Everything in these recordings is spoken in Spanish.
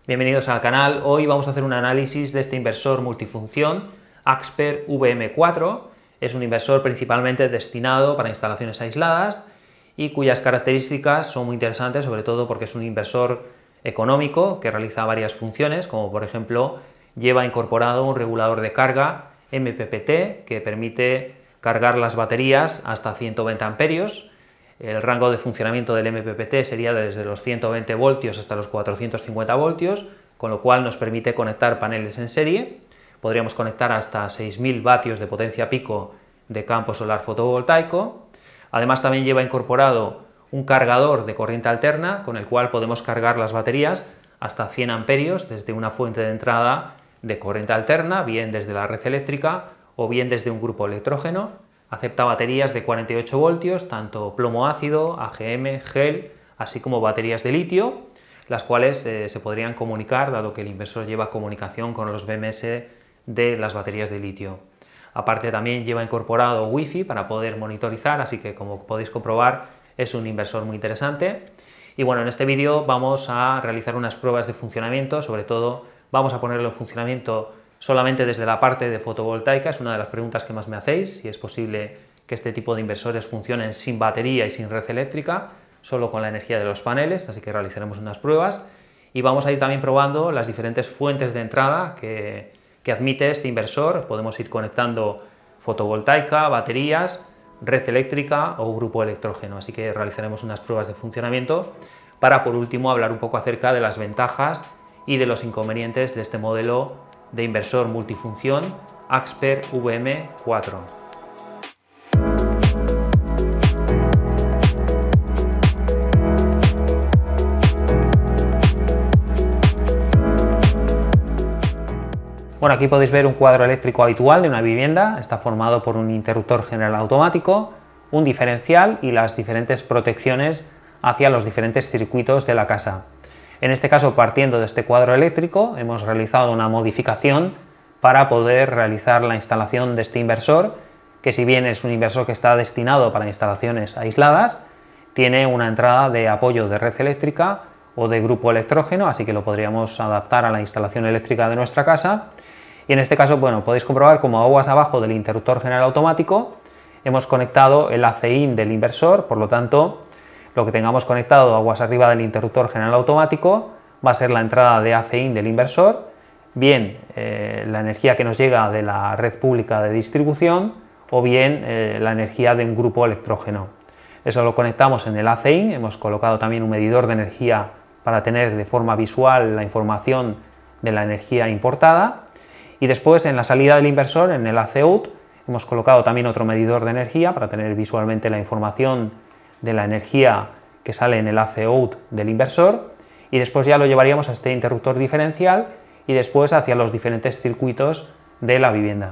Bienvenidos al canal. Hoy vamos a hacer un análisis de este inversor multifunción Axper VM4. Es un inversor principalmente destinado para instalaciones aisladas y cuyas características son muy interesantes, sobre todo porque es un inversor económico que realiza varias funciones, como por ejemplo lleva incorporado un regulador de carga MPPT que permite cargar las baterías hasta 120 amperios. El rango de funcionamiento del MPPT sería desde los 120 voltios hasta los 450 voltios, con lo cual nos permite conectar paneles en serie. Podríamos conectar hasta 6.000 vatios de potencia pico de campo solar fotovoltaico. Además, también lleva incorporado un cargador de corriente alterna, con el cual podemos cargar las baterías hasta 100 amperios desde una fuente de entrada de corriente alterna, bien desde la red eléctrica o bien desde un grupo electrógeno. Acepta baterías de 48 voltios, tanto plomo ácido, AGM, gel, así como baterías de litio, las cuales se podrían comunicar, dado que el inversor lleva comunicación con los BMS de las baterías de litio. Aparte, también lleva incorporado Wi-Fi para poder monitorizar, así que, como podéis comprobar, es un inversor muy interesante. Y bueno, en este vídeo vamos a realizar unas pruebas de funcionamiento, sobre todo vamos a ponerlo en funcionamiento solamente desde la parte de fotovoltaica. Es una de las preguntas que más me hacéis, si es posible que este tipo de inversores funcionen sin batería y sin red eléctrica, solo con la energía de los paneles, así que realizaremos unas pruebas y vamos a ir también probando las diferentes fuentes de entrada que admite este inversor. Podemos ir conectando fotovoltaica, baterías, red eléctrica o grupo electrógeno, así que realizaremos unas pruebas de funcionamiento para, por último, hablar un poco acerca de las ventajas y de los inconvenientes de este modelo de inversor multifunción Axper VM4. Bueno, aquí podéis ver un cuadro eléctrico habitual de una vivienda. Está formado por un interruptor general automático, un diferencial y las diferentes protecciones hacia los diferentes circuitos de la casa. En este caso, partiendo de este cuadro eléctrico, hemos realizado una modificación para poder realizar la instalación de este inversor, que si bien es un inversor que está destinado para instalaciones aisladas, tiene una entrada de apoyo de red eléctrica o de grupo electrógeno, así que lo podríamos adaptar a la instalación eléctrica de nuestra casa. Y en este caso, bueno, podéis comprobar como aguas abajo del interruptor general automático hemos conectado el AC-in del inversor, por lo tanto, lo que tengamos conectado aguas arriba del interruptor general automático va a ser la entrada de AC-in del inversor, bien la energía que nos llega de la red pública de distribución o bien la energía de un grupo electrógeno. Eso lo conectamos en el AC-in, hemos colocado también un medidor de energía para tener de forma visual la información de la energía importada, y después en la salida del inversor, en el AC-out, hemos colocado también otro medidor de energía para tener visualmente la información de la energía que sale en el AC-out del inversor, y después ya lo llevaríamos a este interruptor diferencial y después hacia los diferentes circuitos de la vivienda.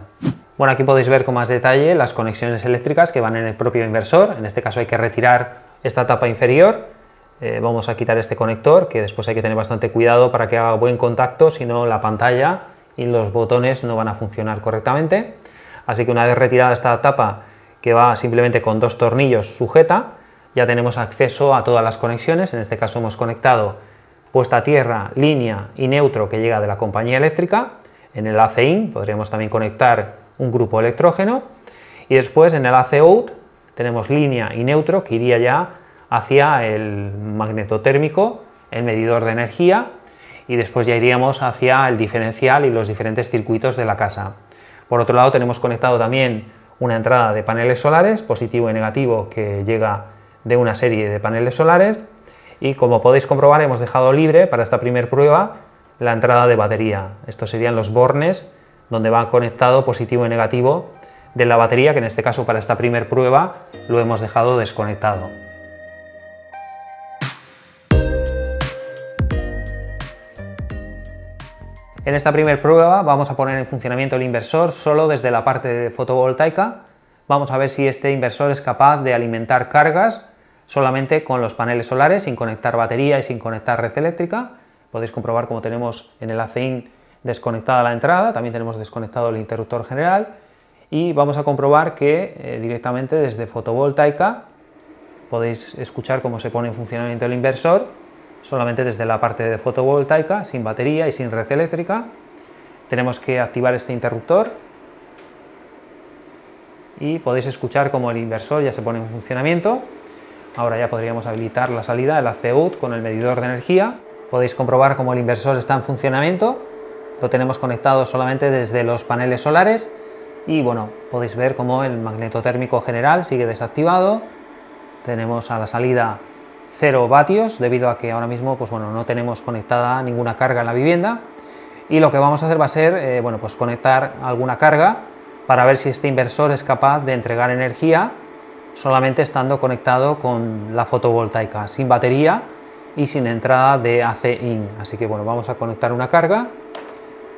Bueno, aquí podéis ver con más detalle las conexiones eléctricas que van en el propio inversor. En este caso hay que retirar esta tapa inferior. Vamos a quitar este conector, que después hay que tener bastante cuidado para que haga buen contacto, si no la pantalla y los botones no van a funcionar correctamente. Así que una vez retirada esta tapa, que va simplemente con dos tornillos sujeta, ya tenemos acceso a todas las conexiones. En este caso hemos conectado puesta a tierra, línea y neutro que llega de la compañía eléctrica. En el AC-in podríamos también conectar un grupo electrógeno, y después en el AC-out tenemos línea y neutro que iría ya hacia el magnetotérmico, el medidor de energía, y después ya iríamos hacia el diferencial y los diferentes circuitos de la casa. Por otro lado, tenemos conectado también una entrada de paneles solares, positivo y negativo, que llega de una serie de paneles solares, y como podéis comprobar hemos dejado libre para esta primera prueba la entrada de batería. Estos serían los bornes donde va conectado positivo y negativo de la batería, que en este caso para esta primera prueba lo hemos dejado desconectado. En esta primera prueba vamos a poner en funcionamiento el inversor solo desde la parte de fotovoltaica. Vamos a ver si este inversor es capaz de alimentar cargas solamente con los paneles solares, sin conectar batería y sin conectar red eléctrica. Podéis comprobar cómo tenemos en el AC-in desconectada la entrada, también tenemos desconectado el interruptor general, y vamos a comprobar que directamente desde fotovoltaica podéis escuchar cómo se pone en funcionamiento el inversor solamente desde la parte de fotovoltaica, sin batería y sin red eléctrica. Tenemos que activar este interruptor y podéis escuchar como el inversor ya se pone en funcionamiento. Ahora ya podríamos habilitar la salida, el AC-out con el medidor de energía. Podéis comprobar cómo el inversor está en funcionamiento. Lo tenemos conectado solamente desde los paneles solares y bueno, podéis ver cómo el magnetotérmico general sigue desactivado. Tenemos a la salida 0 vatios debido a que ahora mismo pues bueno, no tenemos conectada ninguna carga en la vivienda, y lo que vamos a hacer va a ser bueno, pues conectar alguna carga para ver si este inversor es capaz de entregar energía solamente estando conectado con la fotovoltaica, sin batería y sin entrada de AC-in. Así que bueno, vamos a conectar una carga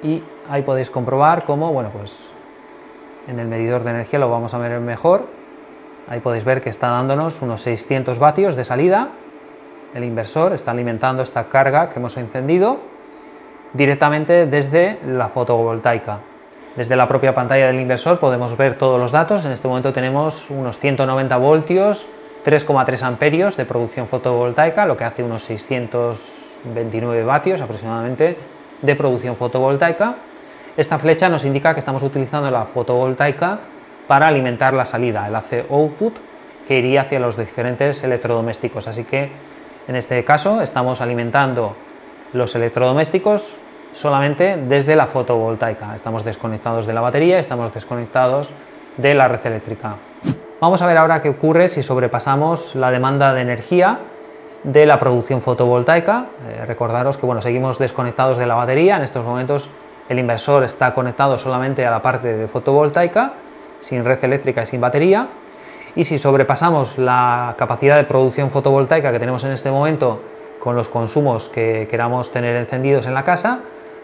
y ahí podéis comprobar cómo, bueno, pues en el medidor de energía lo vamos a ver mejor. Ahí podéis ver que está dándonos unos 600 vatios de salida. El inversor está alimentando esta carga que hemos encendido directamente desde la fotovoltaica. Desde la propia pantalla del inversor podemos ver todos los datos. En este momento tenemos unos 190 voltios, 3,3 amperios de producción fotovoltaica, lo que hace unos 629 vatios aproximadamente de producción fotovoltaica. Esta flecha nos indica que estamos utilizando la fotovoltaica para alimentar la salida, el AC output, que iría hacia los diferentes electrodomésticos. Así que en este caso estamos alimentando los electrodomésticos solamente desde la fotovoltaica. Estamos desconectados de la batería, estamos desconectados de la red eléctrica. Vamos a ver ahora qué ocurre si sobrepasamos la demanda de energía de la producción fotovoltaica. Recordaros que bueno, seguimos desconectados de la batería. En estos momentos el inversor está conectado solamente a la parte de fotovoltaica, sin red eléctrica y sin batería. Y si sobrepasamos la capacidad de producción fotovoltaica que tenemos en este momento con los consumos que queramos tener encendidos en la casa,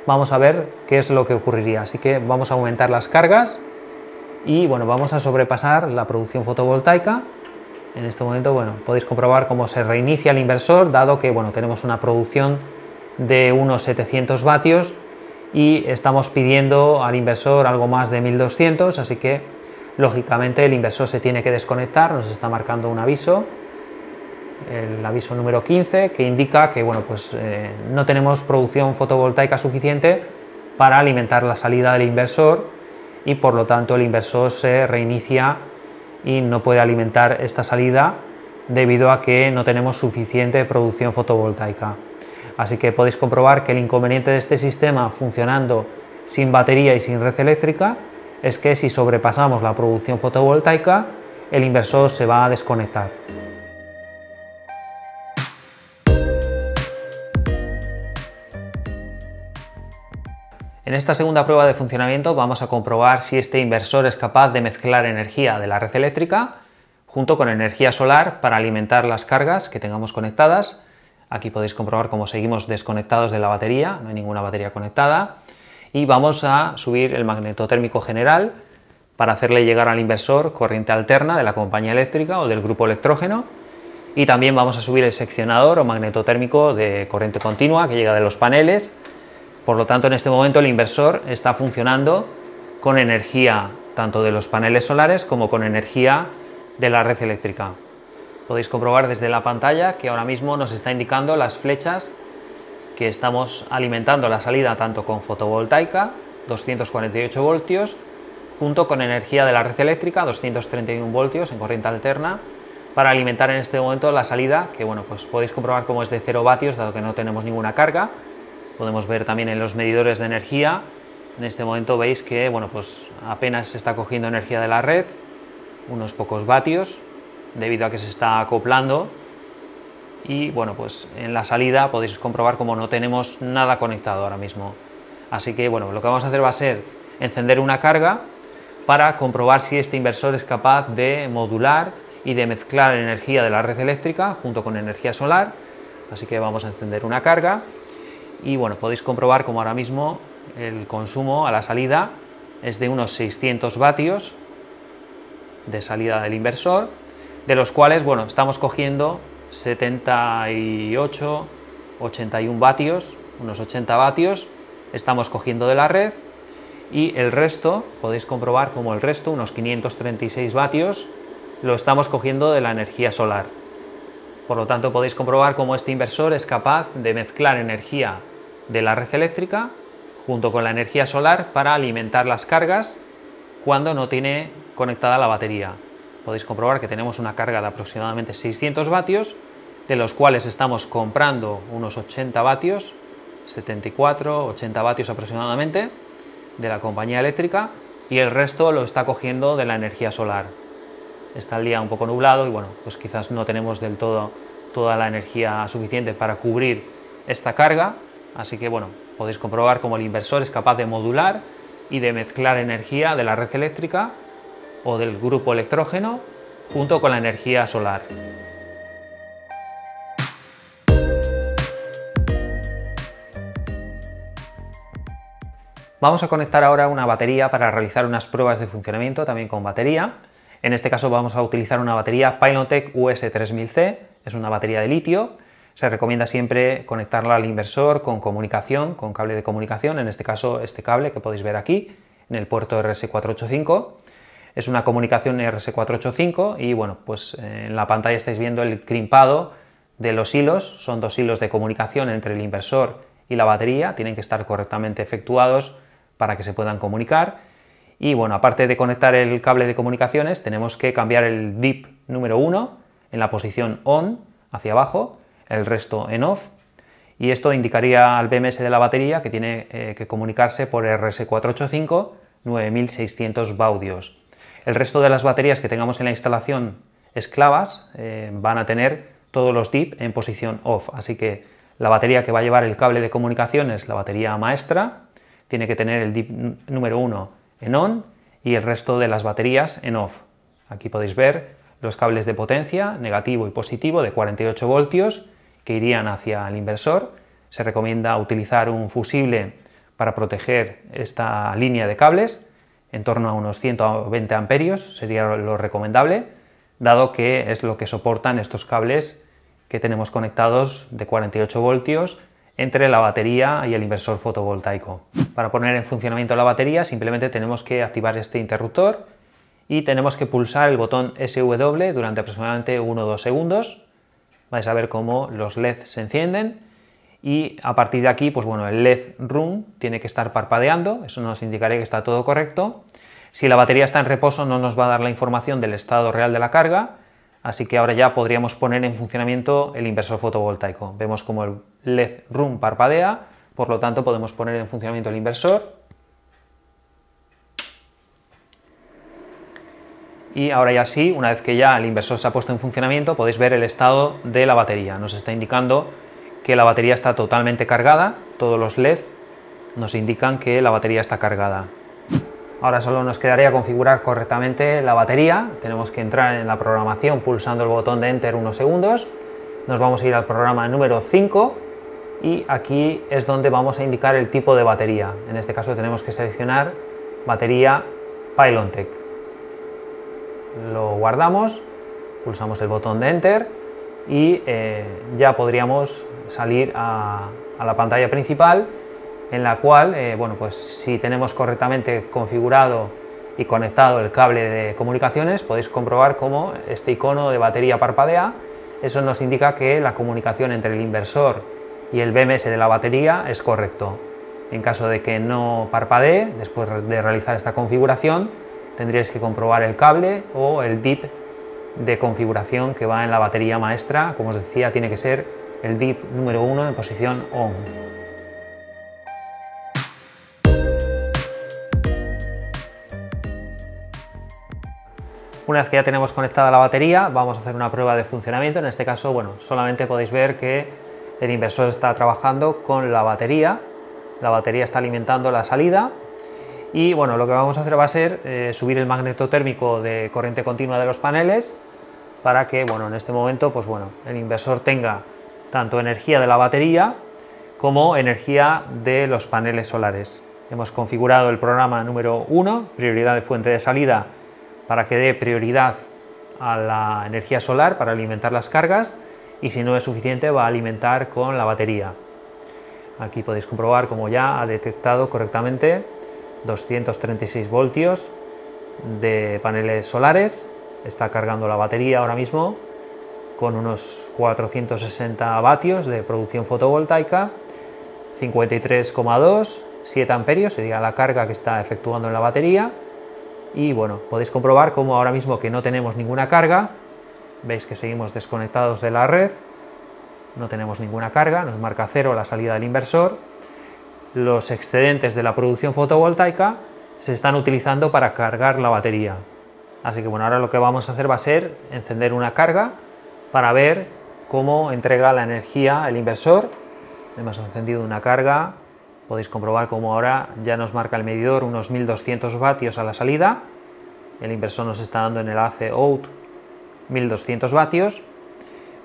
vamos a ver qué es lo que ocurriría. Así que vamos a aumentar las cargas y bueno, vamos a sobrepasar la producción fotovoltaica. En este momento bueno, podéis comprobar cómo se reinicia el inversor, dado que bueno, tenemos una producción de unos 700 vatios y estamos pidiendo al inversor algo más de 1200, así que lógicamente el inversor se tiene que desconectar. Nos está marcando un aviso, el aviso número 15, que indica que bueno, pues, no tenemos producción fotovoltaica suficiente para alimentar la salida del inversor y por lo tanto el inversor se reinicia y no puede alimentar esta salida debido a que no tenemos suficiente producción fotovoltaica. Así que podéis comprobar que el inconveniente de este sistema funcionando sin batería y sin red eléctrica es que si sobrepasamos la producción fotovoltaica, el inversor se va a desconectar. En esta segunda prueba de funcionamiento vamos a comprobar si este inversor es capaz de mezclar energía de la red eléctrica junto con energía solar para alimentar las cargas que tengamos conectadas. Aquí podéis comprobar cómo seguimos desconectados de la batería, no hay ninguna batería conectada. Y vamos a subir el magnetotérmico general para hacerle llegar al inversor corriente alterna de la compañía eléctrica o del grupo electrógeno. Y también vamos a subir el seccionador o magnetotérmico de corriente continua que llega de los paneles. Por lo tanto, en este momento el inversor está funcionando con energía tanto de los paneles solares como con energía de la red eléctrica. Podéis comprobar desde la pantalla que ahora mismo nos está indicando las flechas que estamos alimentando la salida tanto con fotovoltaica, 248 voltios, junto con energía de la red eléctrica, 231 voltios en corriente alterna, para alimentar en este momento la salida, que bueno, pues podéis comprobar cómo es de 0 vatios, dado que no tenemos ninguna carga. Podemos ver también en los medidores de energía, en este momento veis que bueno, pues apenas se está cogiendo energía de la red, unos pocos vatios, debido a que se está acoplando. Y bueno, pues en la salida podéis comprobar cómo no tenemos nada conectado ahora mismo. Así que bueno, lo que vamos a hacer va a ser encender una carga para comprobar si este inversor es capaz de modular y de mezclar energía de la red eléctrica junto con energía solar. Así que vamos a encender una carga y bueno, podéis comprobar cómo ahora mismo el consumo a la salida es de unos 600 vatios de salida del inversor, de los cuales bueno, estamos cogiendo 78, 81 vatios, unos 80 vatios estamos cogiendo de la red, y el resto, podéis comprobar como el resto, unos 536 vatios, lo estamos cogiendo de la energía solar. Por lo tanto, podéis comprobar cómo este inversor es capaz de mezclar energía de la red eléctrica junto con la energía solar para alimentar las cargas cuando no tiene conectada la batería. Podéis comprobar que tenemos una carga de aproximadamente 600 vatios, de los cuales estamos comprando unos 80 vatios, 74, 80 vatios aproximadamente, de la compañía eléctrica, y el resto lo está cogiendo de la energía solar. Está el día un poco nublado y bueno, pues quizás no tenemos del todo toda la energía suficiente para cubrir esta carga, así que bueno, podéis comprobar cómo el inversor es capaz de modular y de mezclar energía de la red eléctrica o del grupo electrógeno junto con la energía solar. Vamos a conectar ahora una batería para realizar unas pruebas de funcionamiento también con batería. En este caso vamos a utilizar una batería Pylontech US3000C, es una batería de litio. Se recomienda siempre conectarla al inversor con comunicación, con cable de comunicación, en este caso este cable que podéis ver aquí, en el puerto RS485. Es una comunicación RS485 y bueno, pues en la pantalla estáis viendo el crimpado de los hilos, son dos hilos de comunicación entre el inversor y la batería, tienen que estar correctamente efectuados para que se puedan comunicar. Y bueno, aparte de conectar el cable de comunicaciones, tenemos que cambiar el DIP número 1 en la posición ON hacia abajo, el resto en OFF, y esto indicaría al BMS de la batería que tiene que comunicarse por RS485 9600 baudios. El resto de las baterías que tengamos en la instalación esclavas van a tener todos los DIP en posición OFF, así que la batería que va a llevar el cable de comunicaciones, la batería maestra, tiene que tener el DIP número 1 en ON y el resto de las baterías en OFF. Aquí podéis ver los cables de potencia negativo y positivo de 48 voltios que irían hacia el inversor. Se recomienda utilizar un fusible para proteger esta línea de cables, en torno a unos 120 amperios sería lo recomendable, dado que es lo que soportan estos cables que tenemos conectados de 48 voltios entre la batería y el inversor fotovoltaico. Para poner en funcionamiento la batería simplemente tenemos que activar este interruptor y tenemos que pulsar el botón SW durante aproximadamente 1 o 2 segundos. Vais a ver cómo los LEDs se encienden y a partir de aquí, pues bueno, el LED Run tiene que estar parpadeando, eso nos indicaría que está todo correcto. Si la batería está en reposo no nos va a dar la información del estado real de la carga, así que ahora ya podríamos poner en funcionamiento el inversor fotovoltaico. Vemos como el LED Run parpadea, por lo tanto podemos poner en funcionamiento el inversor. Y ahora ya sí, una vez que ya el inversor se ha puesto en funcionamiento, podéis ver el estado de la batería. Nos está indicando que la batería está totalmente cargada, todos los LED nos indican que la batería está cargada. Ahora solo nos quedaría configurar correctamente la batería. Tenemos que entrar en la programación pulsando el botón de Enter unos segundos. Nos vamos a ir al programa número 5 y aquí es donde vamos a indicar el tipo de batería. En este caso tenemos que seleccionar batería Pylontech. Lo guardamos, pulsamos el botón de Enter y ya podríamos salir a la pantalla principal, en la cual, bueno, pues si tenemos correctamente configurado y conectado el cable de comunicaciones, podéis comprobar cómo este icono de batería parpadea. Eso nos indica que la comunicación entre el inversor y el BMS de la batería es correcto. En caso de que no parpadee, después de realizar esta configuración, tendríais que comprobar el cable o el DIP de configuración que va en la batería maestra. Como os decía, tiene que ser el DIP número 1 en posición ON. Una vez que ya tenemos conectada la batería, vamos a hacer una prueba de funcionamiento. En este caso, bueno, solamente podéis ver que el inversor está trabajando con la batería está alimentando la salida y bueno, lo que vamos a hacer va a ser subir el magneto térmico de corriente continua de los paneles para que, bueno, en este momento, pues bueno, el inversor tenga tanto energía de la batería como energía de los paneles solares. Hemos configurado el programa número 1, prioridad de fuente de salida, para que dé prioridad a la energía solar para alimentar las cargas y si no es suficiente va a alimentar con la batería. Aquí podéis comprobar cómo ya ha detectado correctamente 236 voltios de paneles solares, está cargando la batería ahora mismo con unos 460 vatios de producción fotovoltaica, 53,2, 7 amperios sería la carga que está efectuando en la batería. Y bueno, podéis comprobar cómo ahora mismo que no tenemos ninguna carga, veis que seguimos desconectados de la red, no tenemos ninguna carga, nos marca 0 la salida del inversor. Los excedentes de la producción fotovoltaica se están utilizando para cargar la batería. Así que bueno, ahora lo que vamos a hacer va a ser encender una carga para ver cómo entrega la energía el inversor. Hemos encendido una carga, podéis comprobar cómo ahora ya nos marca el medidor unos 1200 vatios a la salida. El inversor nos está dando en el AC out 1200 vatios.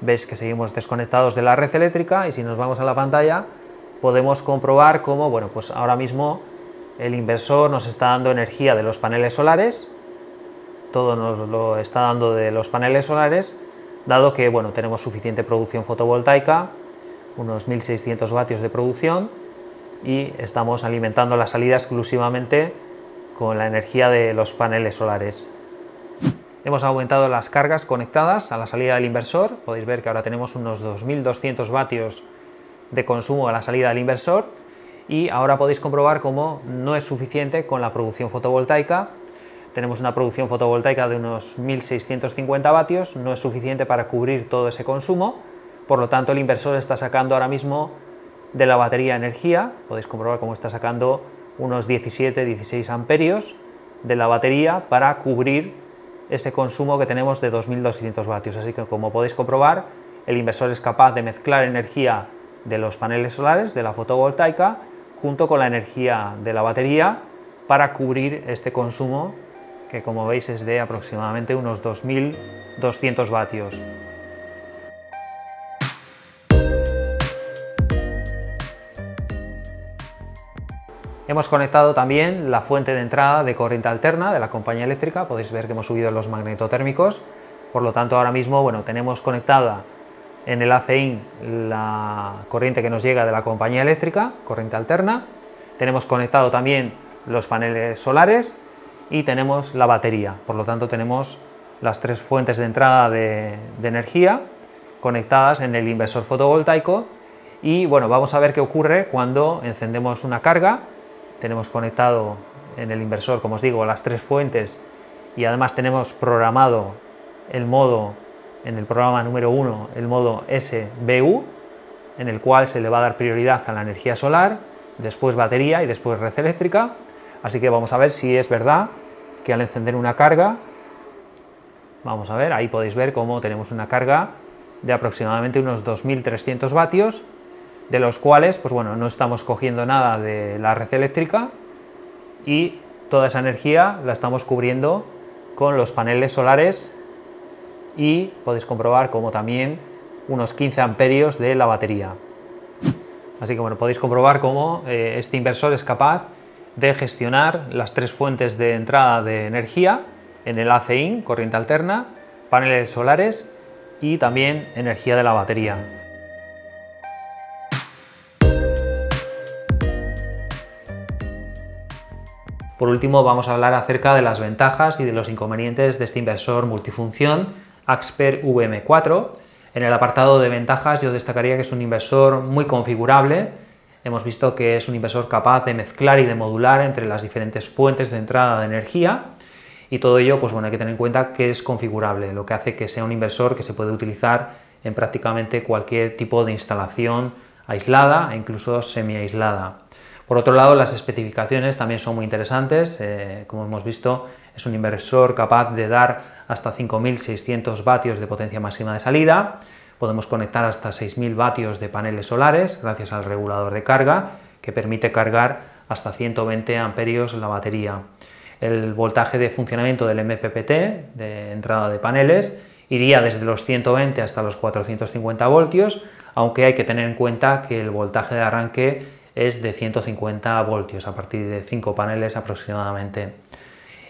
Veis que seguimos desconectados de la red eléctrica y si nos vamos a la pantalla podemos comprobar cómo, bueno, pues ahora mismo el inversor nos está dando energía de los paneles solares, todo nos lo está dando de los paneles solares, dado que, bueno, tenemos suficiente producción fotovoltaica, unos 1600 vatios de producción, y estamos alimentando la salida exclusivamente con la energía de los paneles solares. Hemos aumentado las cargas conectadas a la salida del inversor, podéis ver que ahora tenemos unos 2200 vatios de consumo a la salida del inversor, y ahora podéis comprobar cómo no es suficiente con la producción fotovoltaica. Tenemos una producción fotovoltaica de unos 1650 vatios, no es suficiente para cubrir todo ese consumo, por lo tanto el inversor está sacando ahora mismo de la batería energía, podéis comprobar cómo está sacando unos 17-16 amperios de la batería para cubrir ese consumo que tenemos de 2200 vatios, así que como podéis comprobar el inversor es capaz de mezclar energía de los paneles solares, de la fotovoltaica, junto con la energía de la batería para cubrir este consumo que como veis es de aproximadamente unos 2200 vatios. Hemos conectado también la fuente de entrada de corriente alterna de la compañía eléctrica, podéis ver que hemos subido los magnetotérmicos, por lo tanto ahora mismo, bueno, tenemos conectada en el AC-IN la corriente que nos llega de la compañía eléctrica, corriente alterna, tenemos conectado también los paneles solares y tenemos la batería, por lo tanto tenemos las tres fuentes de entrada de energía conectadas en el inversor fotovoltaico. Y bueno, vamos a ver qué ocurre cuando encendemos una carga. Tenemos conectado en el inversor, como os digo, las tres fuentes y además tenemos programado el modo, en el programa número 1, el modo SBU, en el cual se le va a dar prioridad a la energía solar, después batería y después red eléctrica. Así que vamos a ver si es verdad que al encender una carga, vamos a ver, ahí podéis ver cómo tenemos una carga de aproximadamente unos 2300 vatios, de los cuales, pues bueno, no estamos cogiendo nada de la red eléctrica y toda esa energía la estamos cubriendo con los paneles solares y podéis comprobar como también unos 15 amperios de la batería. Así que bueno, podéis comprobar cómo este inversor es capaz de gestionar las tres fuentes de entrada de energía en el AC-IN, corriente alterna, paneles solares y también energía de la batería. Por último, vamos a hablar acerca de las ventajas y de los inconvenientes de este inversor multifunción Axper VM4. En el apartado de ventajas yo destacaría que es un inversor muy configurable. Hemos visto que es un inversor capaz de mezclar y de modular entre las diferentes fuentes de entrada de energía y todo ello, pues bueno, hay que tener en cuenta que es configurable, lo que hace que sea un inversor que se puede utilizar en prácticamente cualquier tipo de instalación aislada e incluso semi-aislada. Por otro lado, las especificaciones también son muy interesantes. Como hemos visto, es un inversor capaz de dar hasta 5600 vatios de potencia máxima de salida. Podemos conectar hasta 6000 vatios de paneles solares gracias al regulador de carga, que permite cargar hasta 120 amperios la batería. El voltaje de funcionamiento del MPPT, de entrada de paneles, iría desde los 120 hasta los 450 voltios, aunque hay que tener en cuenta que el voltaje de arranque es de 150 voltios a partir de 5 paneles aproximadamente.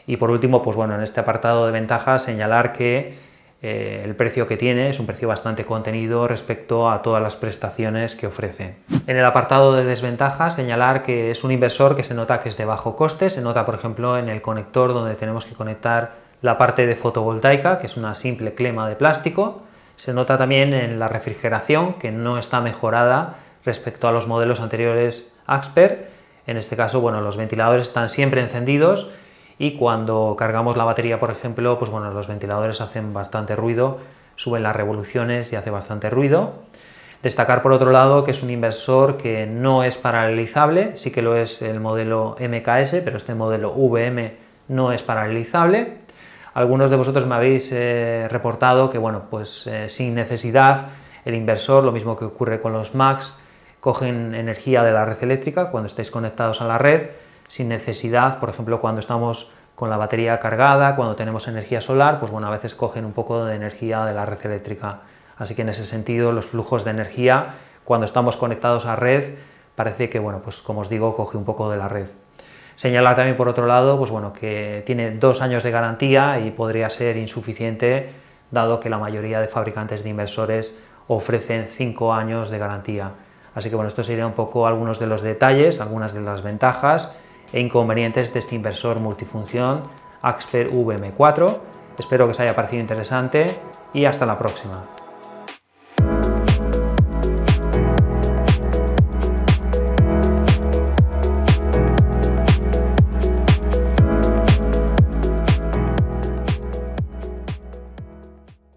Y por último, pues bueno, en este apartado de ventajas señalar que el precio que tiene es un precio bastante contenido respecto a todas las prestaciones que ofrece. En el apartado de desventajas señalar que es un inversor que se nota que es de bajo coste, se nota por ejemplo en el conector donde tenemos que conectar la parte de fotovoltaica, que es una simple clema de plástico. Se nota también en la refrigeración, que no está mejorada respecto a los modelos anteriores Axper. En este caso, bueno, los ventiladores están siempre encendidos y cuando cargamos la batería, por ejemplo, pues bueno, los ventiladores hacen bastante ruido, suben las revoluciones y hace bastante ruido. Destacar, por otro lado, que es un inversor que no es paralelizable, sí que lo es el modelo MKS, pero este modelo VM no es paralelizable. Algunos de vosotros me habéis reportado que, bueno, pues sin necesidad el inversor, lo mismo que ocurre con los Max, cogen energía de la red eléctrica cuando estáis conectados a la red, sin necesidad, por ejemplo, cuando estamos con la batería cargada, cuando tenemos energía solar, pues bueno, a veces cogen un poco de energía de la red eléctrica. Así que en ese sentido, los flujos de energía, cuando estamos conectados a red, parece que, bueno, pues como os digo, coge un poco de la red. Señalar también, por otro lado, pues bueno, que tiene 2 años de garantía y podría ser insuficiente, dado que la mayoría de fabricantes de inversores ofrecen 5 años de garantía. Así que bueno, esto sería un poco algunos de los detalles, algunas de las ventajas e inconvenientes de este inversor multifunción Axper VM4. Espero que os haya parecido interesante y hasta la próxima.